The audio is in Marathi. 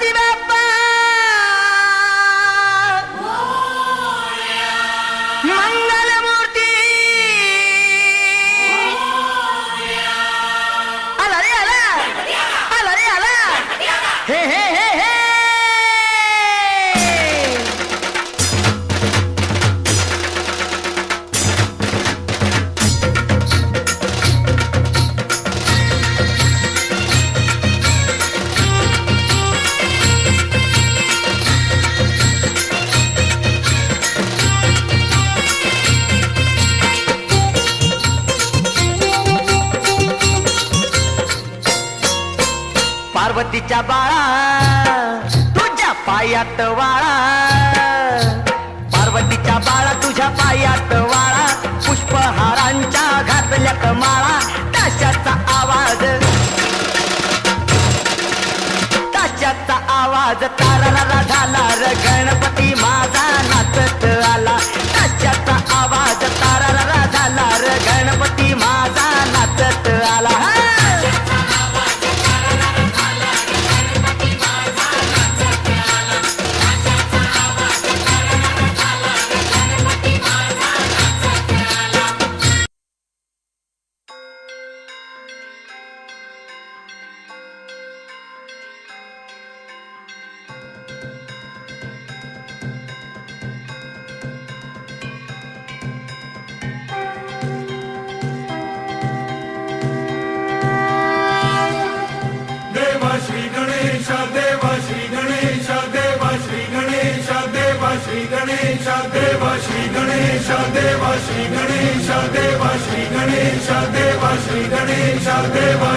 गणपती बाप्पा मंगलमूर्ती आला रे आला आला रे आला हे हे हे हे पार्वतीच्या बाळा तुझ्या पायात वाळा पार्वतीच्या बाळा तुझ्या पायात वाळा पुष्पहारांच्या घातल्यात माळा ताशाचा आवाज तारारा झाला र गणपती माझा नाचत आला ताशाचा आवाज तारारा झाला र गणपती माझा नाचत आला श्री गणेश देवा श्री गणेश देवा श्री गणेश देवा श्री गणेश देवा श्री गणेश देवा श्री गणेश देवा श्री गणेश देवा श्री गणेश देवा